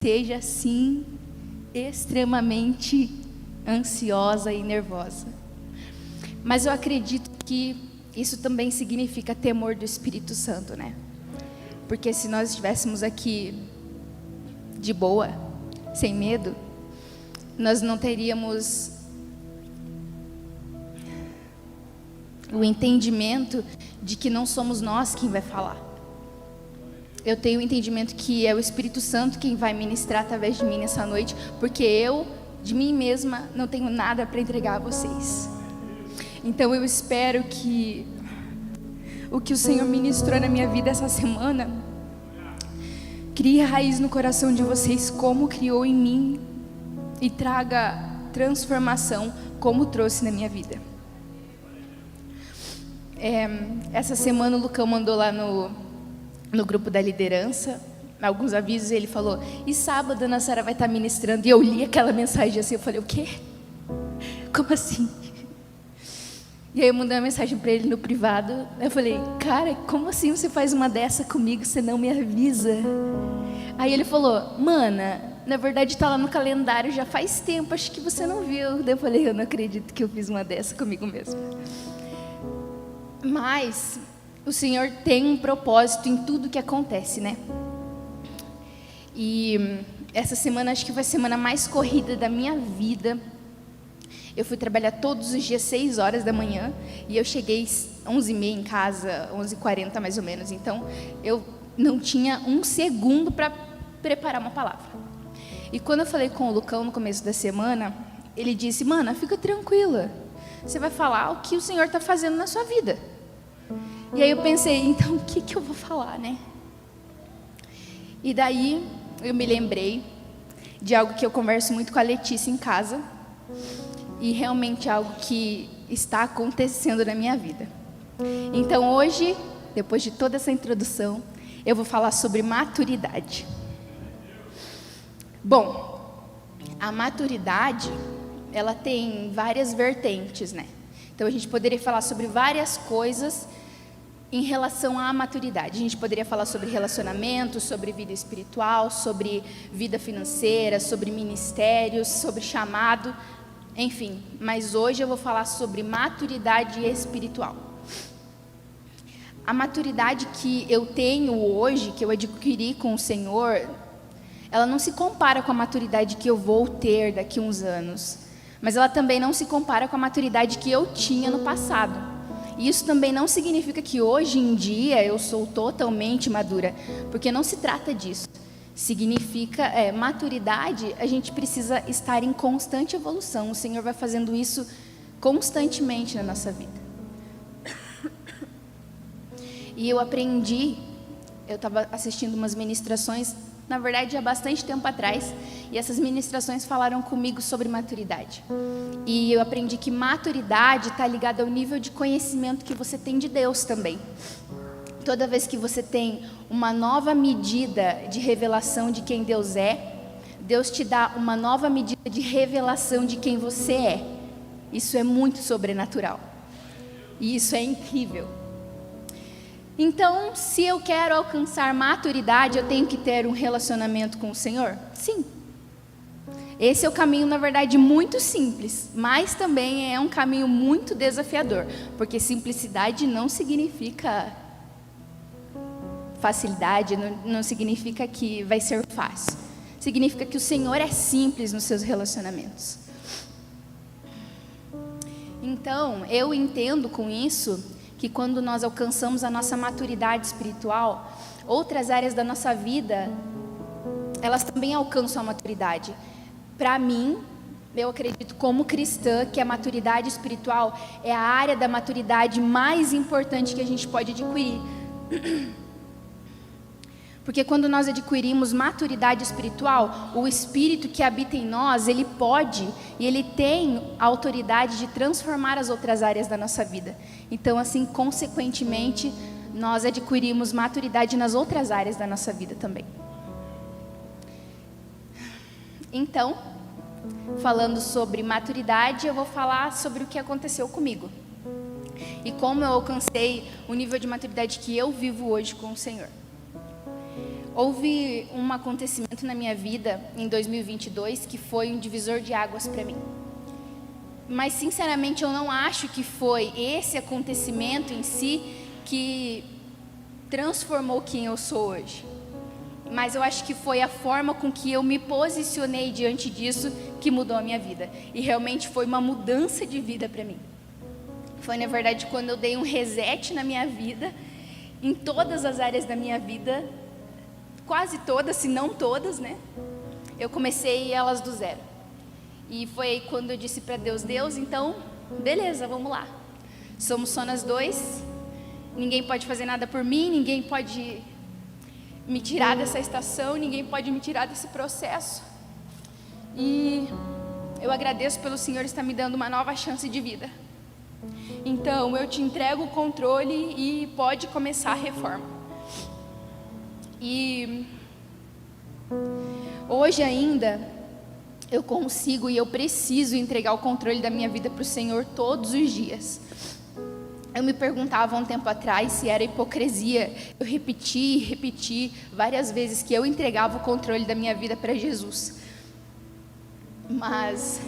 esteja assim extremamente ansiosa e nervosa. Mas eu acredito que isso também significa temor do Espírito Santo, né? Porque se nós estivéssemos aqui de boa, sem medo, nós não teríamos o entendimento de que não somos nós quem vai falar. Eu tenho o entendimento que é o Espírito Santo quem vai ministrar através de mim nessa noite, porque eu, de mim mesma, não tenho nada para entregar a vocês. Então eu espero que o que o Senhor ministrou na minha vida essa semana crie raiz no coração de vocês, como criou em mim, e traga transformação, como trouxe na minha vida. Essa semana o Lucão mandou lá no grupo da liderança alguns avisos, e ele falou: e sábado a Ana Sara vai estar ministrando. E eu li aquela mensagem assim, eu falei: o quê? Como assim? E aí eu mandei uma mensagem para ele no privado. Eu falei: cara, como assim você faz uma dessa comigo, você não me avisa? Aí ele falou: mana, na verdade está lá no calendário já faz tempo, acho que você não viu. Daí eu falei: eu não acredito que eu fiz uma dessa comigo mesmo. Mas o Senhor tem um propósito em tudo que acontece, né? E essa semana acho que foi a semana mais corrida da minha vida. Eu fui trabalhar todos os dias 6 horas da manhã e eu cheguei 11h30 em casa, 11h40 mais ou menos. Então eu não tinha um segundo para preparar uma palavra. E quando eu falei com o Lucão no começo da semana, ele disse: mana, fica tranquila, você vai falar o que o Senhor está fazendo na sua vida. E aí eu pensei: então o que eu vou falar, né? E daí eu me lembrei de algo que eu converso muito com a Letícia em casa, e realmente algo que está acontecendo na minha vida. Então hoje, depois de toda essa introdução, eu vou falar sobre maturidade. Bom, a maturidade, ela tem várias vertentes, né? Então a gente poderia falar sobre várias coisas em relação à maturidade. A gente poderia falar sobre relacionamento, sobre vida espiritual, sobre vida financeira, sobre ministérios, sobre chamado, enfim. Mas hoje eu vou falar sobre maturidade espiritual. A maturidade que eu tenho hoje, que eu adquiri com o Senhor, ela não se compara com a maturidade que eu vou ter daqui a uns anos. Mas ela também não se compara com a maturidade que eu tinha no passado. E isso também não significa que hoje em dia eu sou totalmente madura, porque não se trata disso. Significa, maturidade, a gente precisa estar em constante evolução. O Senhor vai fazendo isso constantemente na nossa vida. E eu aprendi, eu estava assistindo umas ministrações, na verdade há bastante tempo atrás, e essas ministrações falaram comigo sobre maturidade. E eu aprendi que maturidade está ligada ao nível de conhecimento que você tem de Deus também. Toda vez que você tem uma nova medida de revelação de quem Deus é, Deus te dá uma nova medida de revelação de quem você é. Isso é muito sobrenatural. E isso é incrível. Então, se eu quero alcançar maturidade, eu tenho que ter um relacionamento com o Senhor? Sim. Esse é o caminho, na verdade, muito simples, mas também é um caminho muito desafiador, porque simplicidade não significa facilidade, não significa que vai ser fácil. Significa que o Senhor é simples nos seus relacionamentos. Então, eu entendo com isso que quando nós alcançamos a nossa maturidade espiritual, outras áreas da nossa vida, elas também alcançam a maturidade. Para mim, eu acredito como cristã que a maturidade espiritual é a área da maturidade mais importante que a gente pode adquirir. Porque quando nós adquirimos maturidade espiritual, o Espírito que habita em nós, ele pode e ele tem a autoridade de transformar as outras áreas da nossa vida. Então, assim, consequentemente, nós adquirimos maturidade nas outras áreas da nossa vida também. Então, falando sobre maturidade, eu vou falar sobre o que aconteceu comigo. E como eu alcancei o nível de maturidade que eu vivo hoje com o Senhor. Houve um acontecimento na minha vida em 2022 que foi um divisor de águas para mim. Mas, sinceramente, eu não acho que foi esse acontecimento em si que transformou quem eu sou hoje. Mas eu acho que foi a forma com que eu me posicionei diante disso que mudou a minha vida. E realmente foi uma mudança de vida para mim. Foi, na verdade, quando eu dei um reset na minha vida, em todas as áreas da minha vida, quase todas, se não todas, né? Eu comecei elas do zero. E foi aí quando eu disse para Deus, então, beleza, vamos lá. Somos só nós dois, ninguém pode fazer nada por mim, ninguém pode me tirar dessa estação, ninguém pode me tirar desse processo. E eu agradeço pelo Senhor estar me dando uma nova chance de vida. Então, eu te entrego o controle e pode começar a reforma. E hoje ainda eu consigo e eu preciso entregar o controle da minha vida para o Senhor todos os dias. Eu me perguntava um tempo atrás se era hipocrisia. Eu repeti várias vezes que eu entregava o controle da minha vida para Jesus. Mas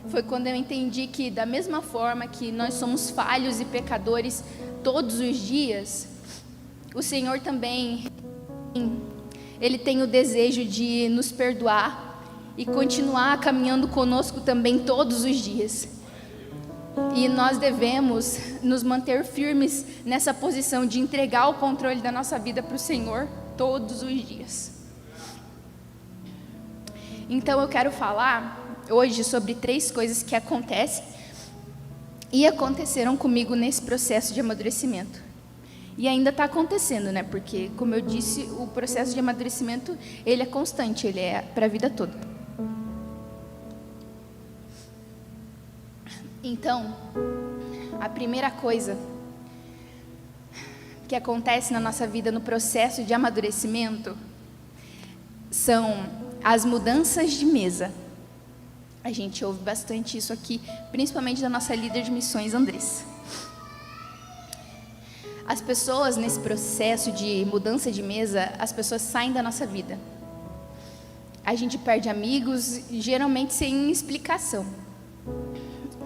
foi quando eu entendi que, da mesma forma que nós somos falhos e pecadores todos os dias, o Senhor também, Ele tem o desejo de nos perdoar e continuar caminhando conosco também todos os dias. E nós devemos nos manter firmes nessa posição de entregar o controle da nossa vida para o Senhor todos os dias. Então eu quero falar hoje sobre 3 coisas que acontecem e aconteceram comigo nesse processo de amadurecimento. E ainda está acontecendo, né? Porque, como eu disse, o processo de amadurecimento, ele é constante, ele é para a vida toda. Então, a primeira coisa que acontece na nossa vida no processo de amadurecimento são as mudanças de mesa. A gente ouve bastante isso aqui, principalmente da nossa líder de missões, Andressa. As pessoas nesse processo de mudança de mesa, as pessoas saem da nossa vida. A gente perde amigos, geralmente sem explicação.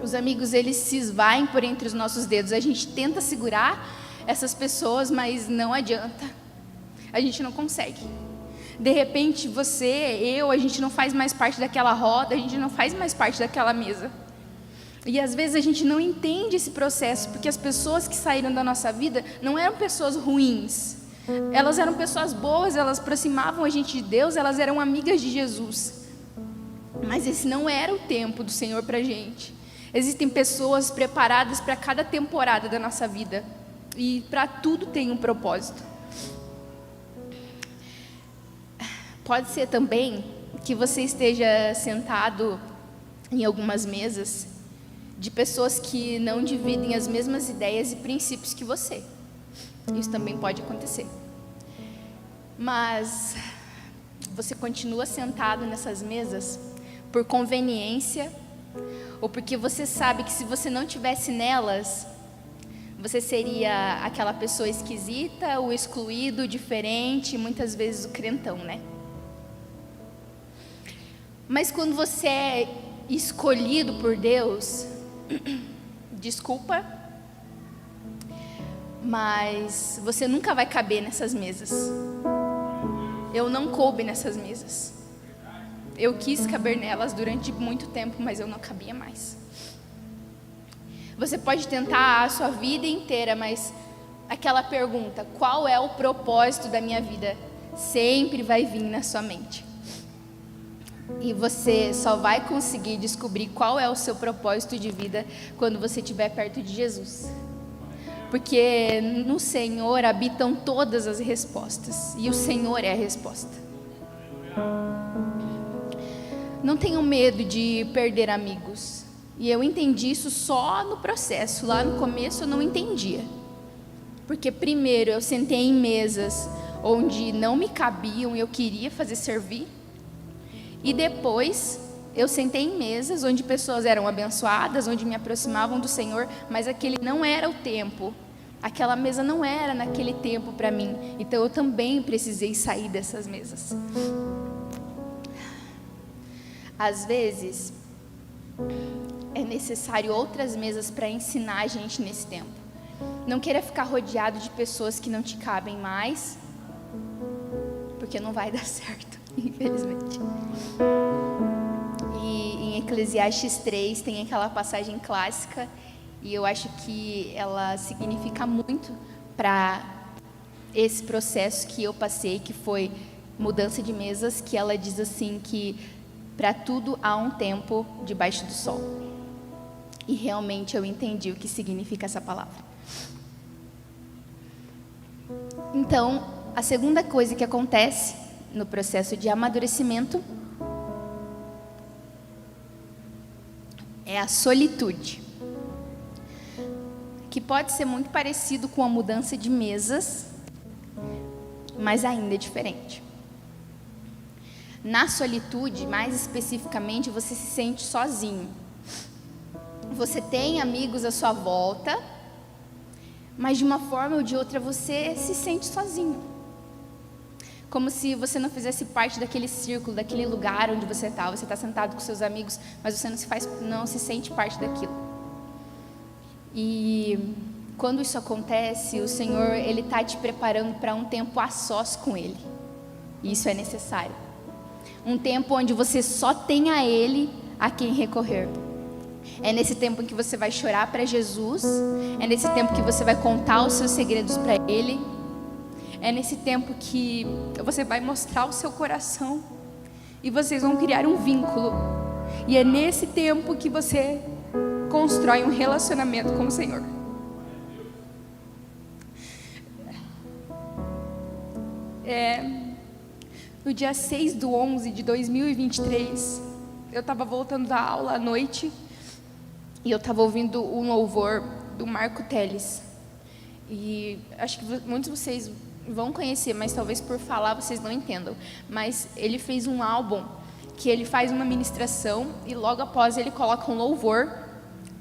Os amigos, eles se esvaem por entre os nossos dedos. A gente tenta segurar essas pessoas, mas não adianta. A gente não consegue. De repente, a gente não faz mais parte daquela roda, a gente não faz mais parte daquela mesa. E às vezes a gente não entende esse processo, porque as pessoas que saíram da nossa vida não eram pessoas ruins. Elas eram pessoas boas, elas aproximavam a gente de Deus, elas eram amigas de Jesus. Mas esse não era o tempo do Senhor para a gente. Existem pessoas preparadas para cada temporada da nossa vida. E para tudo tem um propósito. Pode ser também que você esteja sentado em algumas mesas de pessoas que não dividem as mesmas ideias e princípios que você. Isso também pode acontecer. Mas você continua sentado nessas mesas por conveniência, ou porque você sabe que se você não estivesse nelas, você seria aquela pessoa esquisita, o excluído, o diferente, muitas vezes o crentão, né? Mas quando você é escolhido por Deus, desculpa, mas você nunca vai caber nessas mesas. Eu não coube nessas mesas. Eu quis caber nelas durante muito tempo, mas eu não cabia mais. Você pode tentar a sua vida inteira, mas aquela pergunta, qual é o propósito da minha vida? Sempre vai vir na sua mente. E você só vai conseguir descobrir qual é o seu propósito de vida quando você estiver perto de Jesus. Porque no Senhor habitam todas as respostas, e o Senhor é a resposta. Não tenham medo de perder amigos. E eu entendi isso só no processo. Lá no começo eu não entendia. Porque primeiro eu sentei em mesas onde não me cabiam e eu queria fazer servir. E depois eu sentei em mesas onde pessoas eram abençoadas, onde me aproximavam do Senhor, mas aquele não era o tempo Aquela mesa não era naquele tempo para mim, então eu também precisei sair dessas mesas. Às vezes, é necessário outras mesas para ensinar a gente nesse tempo. Não queira ficar rodeado de pessoas que não te cabem mais, porque não vai dar certo, infelizmente. E em Eclesiastes 3 tem aquela passagem clássica, e eu acho que ela significa muito para esse processo que eu passei, que foi mudança de mesas, que ela diz assim que para tudo há um tempo debaixo do sol. E realmente eu entendi o que significa essa palavra. Então, a segunda coisa que acontece no processo de amadurecimento é a solitude, que pode ser muito parecido com a mudança de mesas, mas ainda é diferente. Na solitude, mais especificamente, você se sente sozinho. Você tem amigos à sua volta, mas de uma forma ou de outra você se sente sozinho. Como se você não fizesse parte daquele círculo, daquele lugar onde você está. Você está sentado com seus amigos, mas você não se sente parte daquilo. E quando isso acontece, o Senhor, Ele está te preparando para um tempo a sós com Ele. E isso é necessário. Um tempo onde você só tem a Ele a quem recorrer. É nesse tempo em que você vai chorar para Jesus. É nesse tempo que você vai contar os seus segredos para Ele. É nesse tempo que você vai mostrar o seu coração. E vocês vão criar um vínculo. E é nesse tempo que você constrói um relacionamento com o Senhor. No dia 6/11/2023, eu estava voltando da aula à noite e eu estava ouvindo um louvor do Marco Teles. E acho que muitos de vocês vão conhecer, mas talvez por falar vocês não entendam. Mas ele fez um álbum que ele faz uma ministração e logo após ele coloca um louvor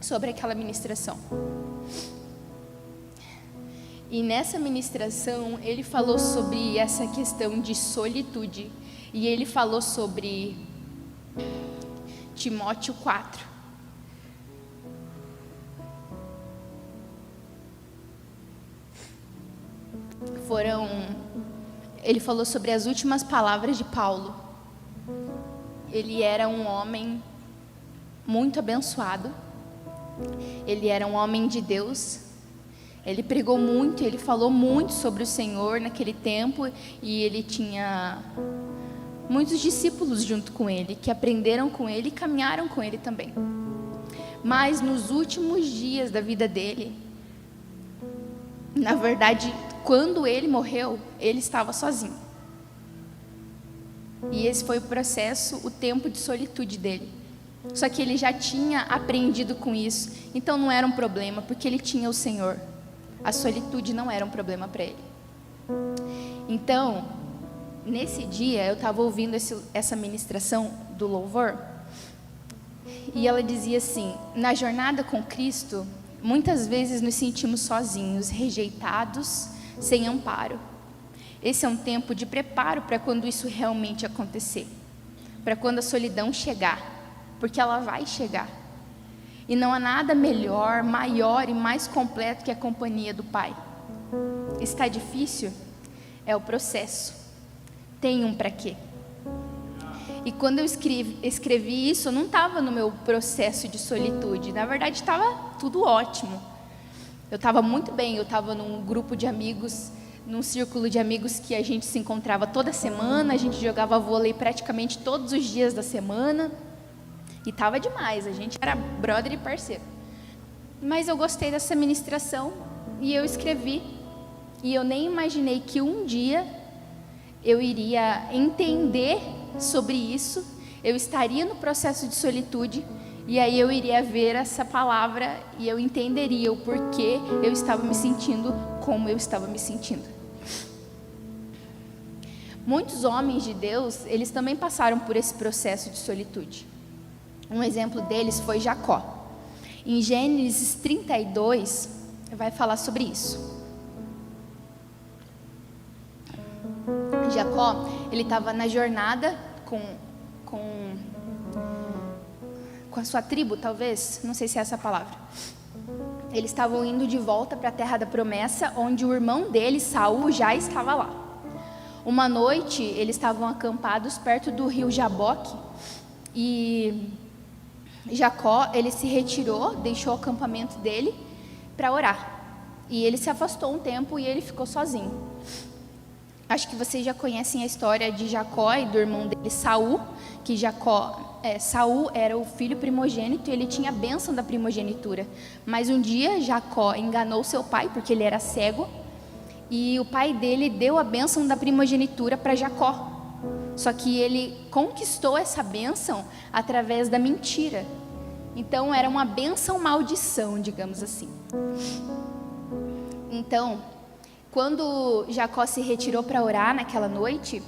sobre aquela ministração. E nessa ministração ele falou sobre essa questão de solitude. E ele falou sobre Timóteo 4. Ele falou sobre as últimas palavras de Paulo. Ele era um homem muito abençoado. Ele era um homem de Deus. Ele pregou muito, ele falou muito sobre o Senhor naquele tempo. E ele tinha muitos discípulos junto com ele, que aprenderam com ele e caminharam com ele também. Mas nos últimos dias da vida dele, na verdade, quando ele morreu, ele estava sozinho. E esse foi o processo, o tempo de solitude dele. Só que ele já tinha aprendido com isso, então não era um problema, porque ele tinha o Senhor. A solitude não era um problema para ele. Então, nesse dia, eu estava ouvindo essa ministração do louvor, e ela dizia assim: na jornada com Cristo, muitas vezes nos sentimos sozinhos, rejeitados, sem amparo. Esse é um tempo de preparo para quando isso realmente acontecer, para quando a solidão chegar, porque ela vai chegar. E não há nada melhor, maior e mais completo que a companhia do Pai. Está difícil? É o processo. Tem um para quê? E quando eu escrevi isso, eu não estava no meu processo de solitude. Na verdade, estava tudo ótimo. Eu estava muito bem, eu estava num grupo de amigos, num círculo de amigos que a gente se encontrava toda semana, a gente jogava vôlei praticamente todos os dias da semana. E estava demais, a gente era brother e parceiro. Mas eu gostei dessa ministração e eu escrevi. E eu nem imaginei que um dia eu iria entender sobre isso, eu estaria no processo de solitude, e aí eu iria ver essa palavra e eu entenderia o porquê eu estava me sentindo como eu estava me sentindo. Muitos homens de Deus, eles também passaram por esse processo de solitude. Um exemplo deles foi Jacó. Em Gênesis 32, vai falar sobre isso. Jacó, ele estava na jornada com a sua tribo, talvez, não sei se é essa a palavra. Eles estavam indo de volta para a terra da promessa, onde o irmão dele, Saul, já estava lá. Uma noite, eles estavam acampados perto do rio Jaboque, e Jacó, ele se retirou, deixou o acampamento dele para orar. E ele se afastou um tempo e ele ficou sozinho. Acho que vocês já conhecem a história de Jacó e do irmão dele, Saul, que Saul era o filho primogênito e ele tinha a bênção da primogenitura. Mas um dia Jacó enganou seu pai, porque ele era cego, e o pai dele deu a bênção da primogenitura para Jacó. Só que ele conquistou essa bênção através da mentira. Então era uma bênção maldição, digamos assim. Então, quando Jacó se retirou para orar naquela noite,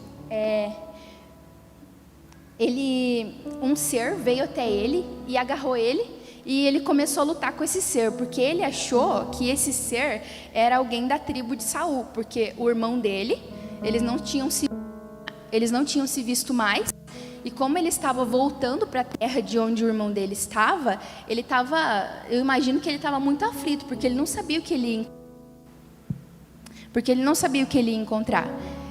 um ser veio até ele e agarrou ele, e ele começou a lutar com esse ser, porque ele achou que esse ser era alguém da tribo de Saul, porque o irmão dele, eles não tinham se visto mais, e como ele estava voltando para a terra de onde o irmão dele estava, eu imagino que ele estava muito aflito, porque ele não sabia o que ele ia encontrar.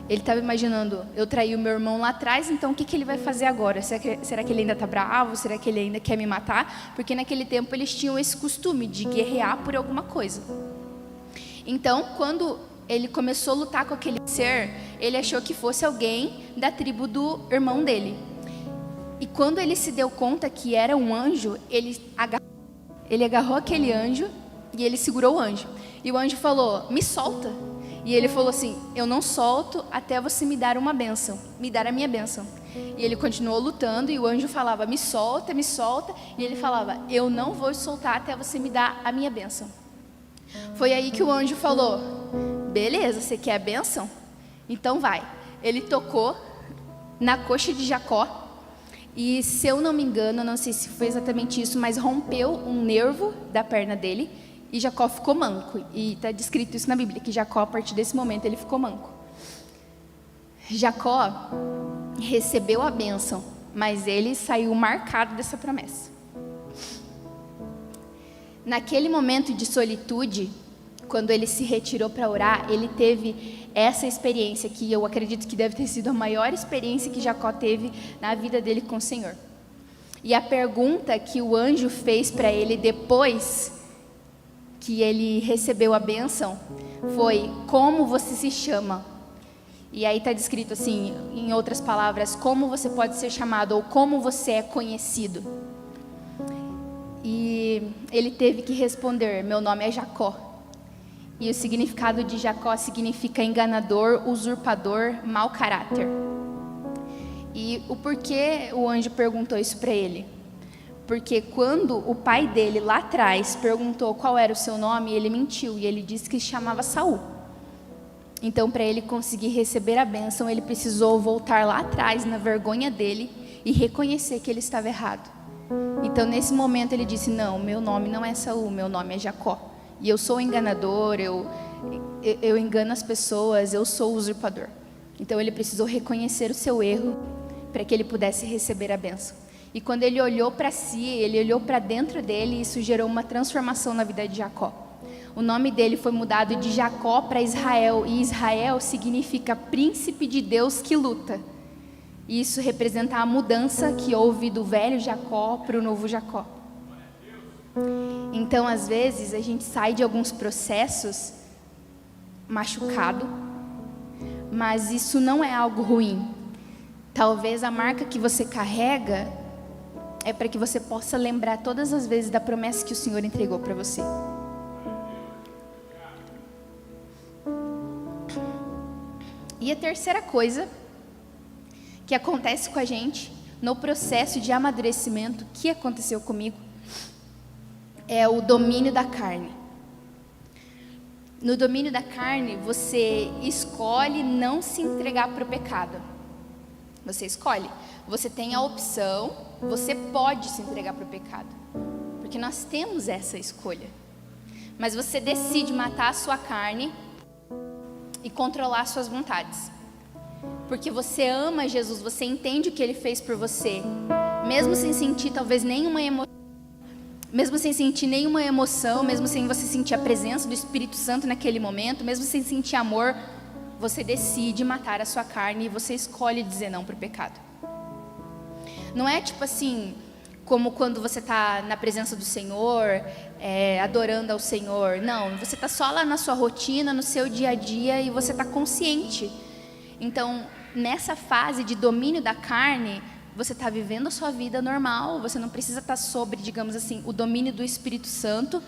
Ele estava imaginando, eu traí o meu irmão lá atrás, então o que ele vai fazer agora? Será que ele ainda está bravo? Será que ele ainda quer me matar? Porque naquele tempo eles tinham esse costume de guerrear por alguma coisa. Então, quando ele começou a lutar com aquele ser, ele achou que fosse alguém da tribo do irmão dele. E quando ele se deu conta que era um anjo, ele agarrou aquele anjo e ele segurou o anjo. E o anjo falou, me solta. E ele falou assim, eu não solto até você me dar uma bênção, me dar a minha bênção. E ele continuou lutando e o anjo falava, me solta, me solta. E ele falava, eu não vou soltar até você me dar a minha bênção. Foi aí que o anjo falou, beleza, você quer a bênção? Então vai. Ele tocou na coxa de Jacó e, se eu não me engano, não sei se foi exatamente isso, mas rompeu um nervo da perna dele. E Jacó ficou manco, e está descrito isso na Bíblia, que Jacó, a partir desse momento, ele ficou manco. Jacó recebeu a bênção, mas ele saiu marcado dessa promessa. Naquele momento de solitude, quando ele se retirou para orar, ele teve essa experiência, que eu acredito que deve ter sido a maior experiência que Jacó teve na vida dele com o Senhor. E a pergunta que o anjo fez para ele depois que ele recebeu a bênção foi, como você se chama? E aí está descrito assim, em outras palavras, como você pode ser chamado, ou como você é conhecido. E ele teve que responder, meu nome é Jacó. E o significado de Jacó significa enganador, usurpador, mau caráter. E o porquê o anjo perguntou isso para ele? Porque quando o pai dele lá atrás perguntou qual era o seu nome, ele mentiu e ele disse que se chamava Saul. Então, para ele conseguir receber a bênção, ele precisou voltar lá atrás na vergonha dele e reconhecer que ele estava errado. Então, nesse momento, ele disse, não, meu nome não é Saul, meu nome é Jacó. E eu sou enganador, eu engano as pessoas, eu sou usurpador. Então, ele precisou reconhecer o seu erro para que ele pudesse receber a bênção. E quando ele olhou para si, ele olhou para dentro dele, isso gerou uma transformação na vida de Jacó. O nome dele foi mudado de Jacó para Israel, e Israel significa príncipe de Deus que luta. E isso representa a mudança que houve do velho Jacó para o novo Jacó. Então, às vezes, a gente sai de alguns processos machucado, mas isso não é algo ruim. Talvez a marca que você carrega é para que você possa lembrar todas as vezes da promessa que o Senhor entregou para você. E a terceira coisa que acontece com a gente no processo de amadurecimento, que aconteceu comigo, é o domínio da carne. No domínio da carne, você escolhe não se entregar para o pecado. Você escolhe. Você tem a opção, você pode se entregar para o pecado. Porque nós temos essa escolha. mas você decide matar a sua carne e controlar as suas vontades. Porque você ama Jesus, você entende o que Ele fez por você, mesmo sem sentir talvez nenhuma emoção, mesmo sem sentir nenhuma emoção, mesmo sem você sentir a presença do Espírito Santo naquele momento, mesmo sem sentir amor, você decide matar a sua carne e você escolhe dizer não para o pecado. Não é tipo assim, como quando você está na presença do Senhor, adorando ao Senhor. Não, você está só lá na sua rotina, no seu dia a dia, e você está consciente. Então, nessa fase de domínio da carne, você está vivendo a sua vida normal, você não precisa estar sobre, digamos assim, o domínio do Espírito Santo,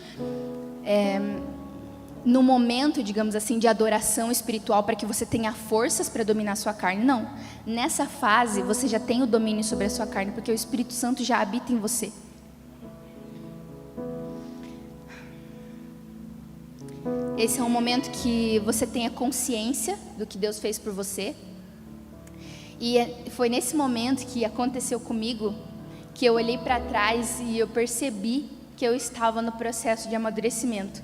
no momento, digamos assim, de adoração espiritual, para que você tenha forças para dominar a sua carne. Não, nessa fase você já tem o domínio sobre a sua carne, porque o Espírito Santo já habita em você. Esse é um momento que você tenha consciência do que Deus fez por você. E foi nesse momento que aconteceu comigo, que eu olhei para trás e eu percebi que eu estava no processo de amadurecimento.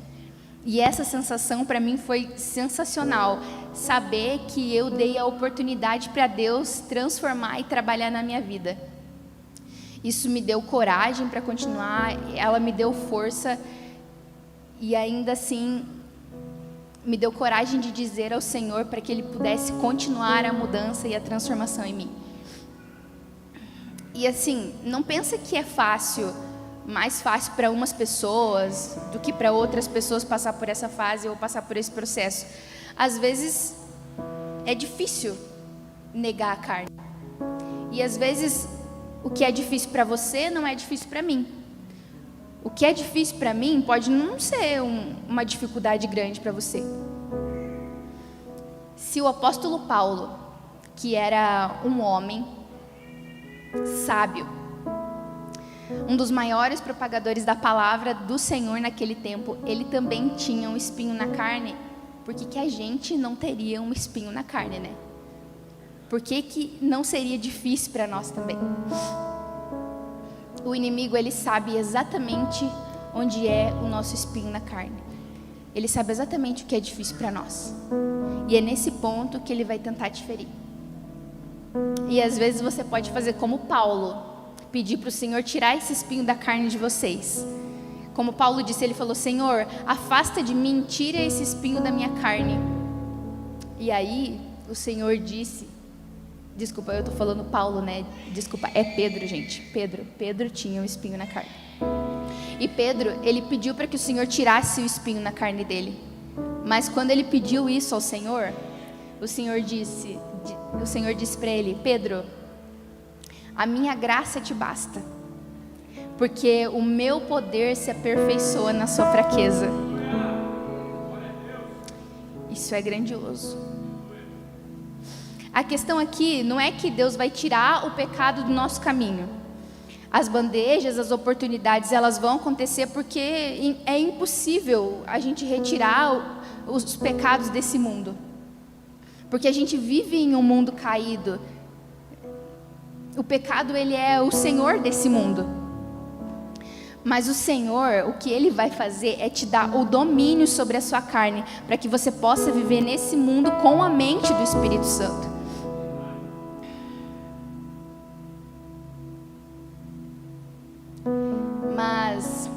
E essa sensação para mim foi sensacional, saber que eu dei a oportunidade para Deus transformar e trabalhar na minha vida. Isso me deu coragem para continuar, ela me deu força e ainda assim me deu coragem de dizer ao Senhor para que Ele pudesse continuar a mudança e a transformação em mim. E assim, não pensa que é fácil, mais fácil para umas pessoas do que para outras pessoas passar por essa fase ou passar por esse processo. Às vezes é difícil negar a carne. E às vezes o que é difícil para você não é difícil para mim. O que é difícil para mim pode não ser uma dificuldade grande para você. Se o apóstolo Paulo, que era um homem sábio, um dos maiores propagadores da palavra do Senhor naquele tempo, ele também tinha um espinho na carne. Por que a gente não teria um espinho na carne, né? Por que não seria difícil para nós também? O inimigo, ele sabe exatamente onde é o nosso espinho na carne. Ele sabe exatamente o que é difícil para nós. E é nesse ponto que ele vai tentar te ferir. E às vezes você pode fazer como Paulo, pedir para o Senhor tirar esse espinho da carne de vocês. Como Paulo disse, ele falou: Senhor, afasta de mim, tira esse espinho da minha carne. E aí o Senhor disse, desculpa, eu estou falando Paulo, né? Desculpa, é Pedro, gente. Pedro tinha um espinho na carne. E Pedro, ele pediu para que o Senhor tirasse o espinho na carne dele. Mas quando ele pediu isso ao Senhor, o Senhor disse para ele: Pedro, a minha graça te basta, porque o meu poder se aperfeiçoa na sua fraqueza. Isso é grandioso. A questão aqui não é que Deus vai tirar o pecado do nosso caminho. As bandejas, as oportunidades, elas vão acontecer porque é impossível a gente retirar os pecados desse mundo. Porque a gente vive em um mundo caído. O pecado, ele é o senhor desse mundo. Mas o Senhor, o que Ele vai fazer é te dar o domínio sobre a sua carne, para que você possa viver nesse mundo com a mente do Espírito Santo. Mas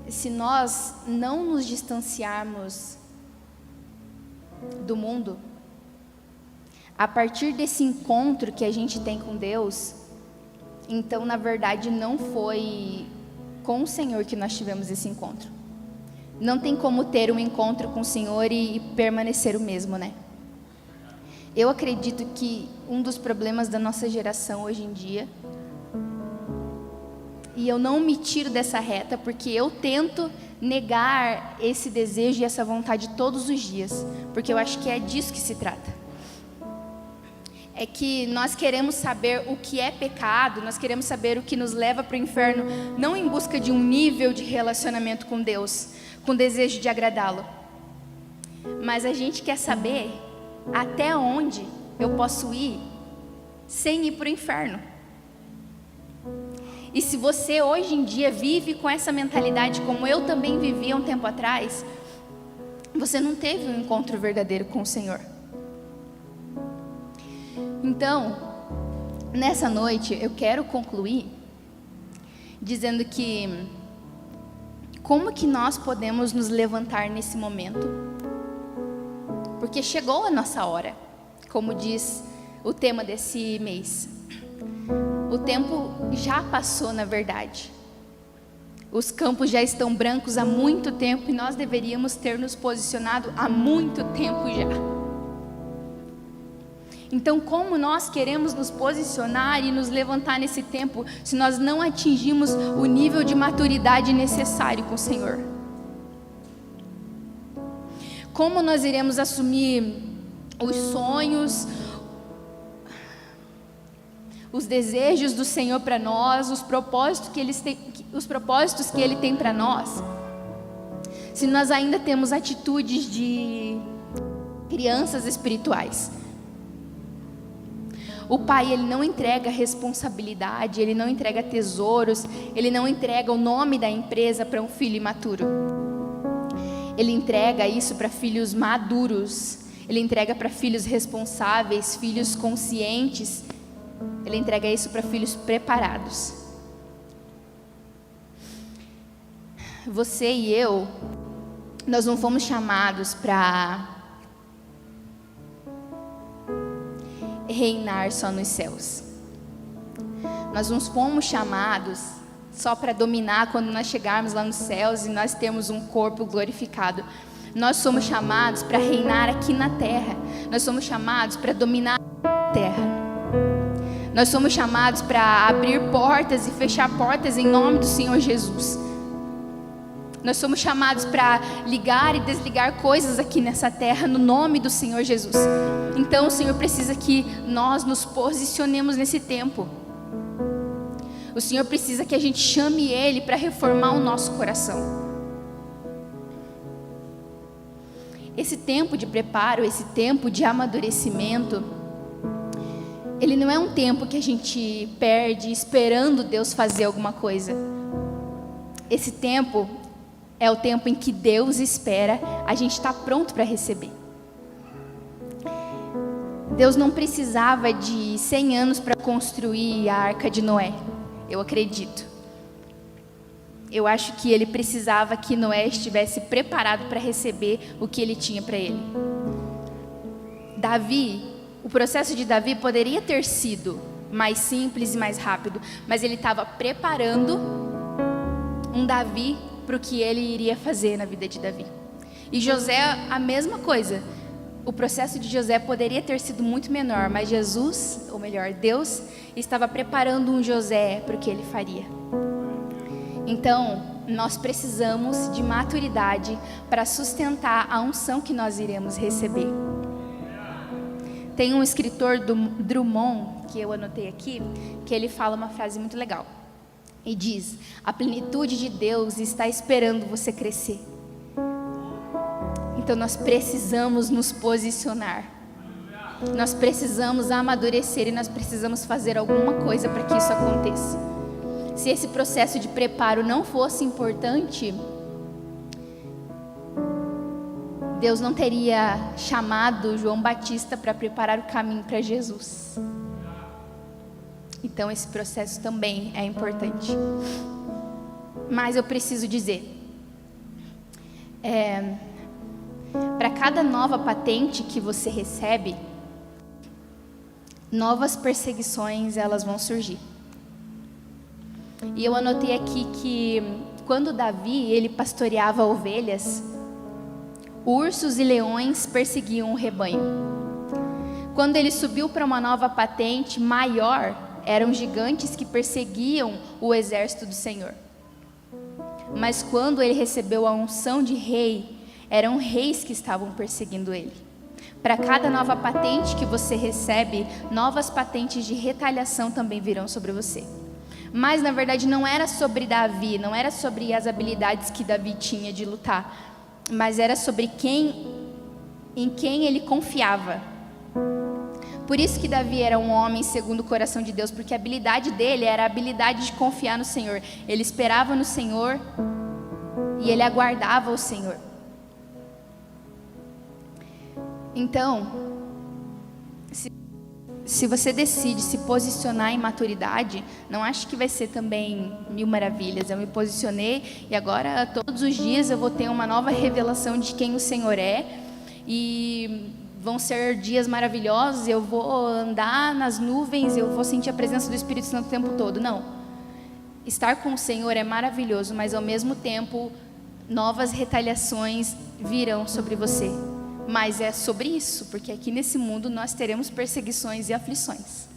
se nós não nos distanciarmos do mundo, a partir desse encontro que a gente tem com Deus, então na verdade não foi com o Senhor que nós tivemos esse encontro. Não tem como ter um encontro com o Senhor e permanecer o mesmo, né? Eu acredito que um dos problemas da nossa geração hoje em dia, e eu não me tiro dessa reta, porque eu tento negar esse desejo e essa vontade todos os dias, porque eu acho que é disso que se trata. É que nós queremos saber o que é pecado, nós queremos saber o que nos leva para o inferno, não em busca de um nível de relacionamento com Deus, com desejo de agradá-lo. Mas a gente quer saber até onde eu posso ir sem ir para o inferno. E se você hoje em dia vive com essa mentalidade, como eu também vivia um tempo atrás, você não teve um encontro verdadeiro com o Senhor. Então, nessa noite, eu quero concluir dizendo que como que nós podemos nos levantar nesse momento? Porque chegou a nossa hora, como diz o tema desse mês. O tempo já passou, na verdade. Os campos já estão brancos há muito tempo e nós deveríamos ter nos posicionado há muito tempo já. Então, como nós queremos nos posicionar e nos levantar nesse tempo, se nós não atingimos o nível de maturidade necessário com o Senhor? Como nós iremos assumir os sonhos, os desejos do Senhor para nós, os propósitos que Ele tem para nós, se nós ainda temos atitudes de crianças espirituais? O pai, ele não entrega responsabilidade, ele não entrega tesouros, ele não entrega o nome da empresa para um filho imaturo. Ele entrega isso para filhos maduros, ele entrega para filhos responsáveis, filhos conscientes, ele entrega isso para filhos preparados. Você e eu, nós não fomos chamados para reinar só nos céus. Nós não fomos chamados só para dominar quando nós chegarmos lá nos céus e nós termos um corpo glorificado. Nós somos chamados para reinar aqui na terra. Nós somos chamados para dominar a terra. Nós somos chamados para abrir portas e fechar portas em nome do Senhor Jesus. Nós somos chamados para ligar e desligar coisas aqui nessa terra no nome do Senhor Jesus. Então o Senhor precisa que nós nos posicionemos nesse tempo. O Senhor precisa que a gente chame Ele para reformar o nosso coração. Esse tempo de preparo, esse tempo de amadurecimento, ele não é um tempo que a gente perde esperando Deus fazer alguma coisa. Esse tempo é o tempo em que Deus espera a gente estar pronto para receber. Deus não precisava de 100 anos para construir a Arca de Noé, eu acredito. Eu acho que ele precisava que Noé estivesse preparado para receber o que ele tinha para ele. O processo de Davi poderia ter sido mais simples e mais rápido, mas ele estava preparando um Davi para o que ele iria fazer na vida de Davi. E José, a mesma coisa. O processo de José poderia ter sido muito menor, mas Deus estava preparando um José para o que ele faria. Então, nós precisamos de maturidade para sustentar a unção que nós iremos receber. Tem um escritor do Drummond, que eu anotei aqui, que ele fala uma frase muito legal. E diz: a plenitude de Deus está esperando você crescer. Então nós precisamos nos posicionar. Nós precisamos amadurecer e nós precisamos fazer alguma coisa para que isso aconteça. Se esse processo de preparo não fosse importante, Deus não teria chamado João Batista para preparar o caminho para Jesus. Então esse processo também é importante. Mas eu preciso dizer, para cada nova patente que você recebe, novas perseguições elas vão surgir. E eu anotei aqui que quando Davi ele pastoreava ovelhas, ursos e leões perseguiam o rebanho. Quando ele subiu para uma nova patente maior, eram gigantes que perseguiam o exército do Senhor. Mas quando ele recebeu a unção de rei, eram reis que estavam perseguindo ele. Para cada nova patente que você recebe, novas patentes de retaliação também virão sobre você. Mas na verdade não era sobre Davi, não era sobre as habilidades que Davi tinha de lutar, mas era sobre em quem ele confiava. Por isso que Davi era um homem segundo o coração de Deus, porque a habilidade dele era a habilidade de confiar no Senhor. Ele esperava no Senhor e ele aguardava o Senhor. Então, se você decide se posicionar em maturidade, não ache que vai ser também mil maravilhas. Eu me posicionei e agora todos os dias eu vou ter uma nova revelação de quem o Senhor é. E vão ser dias maravilhosos, eu vou andar nas nuvens, eu vou sentir a presença do Espírito Santo o tempo todo. Não. Estar com o Senhor é maravilhoso, mas ao mesmo tempo, novas retaliações virão sobre você. Mas é sobre isso, porque aqui nesse mundo nós teremos perseguições e aflições.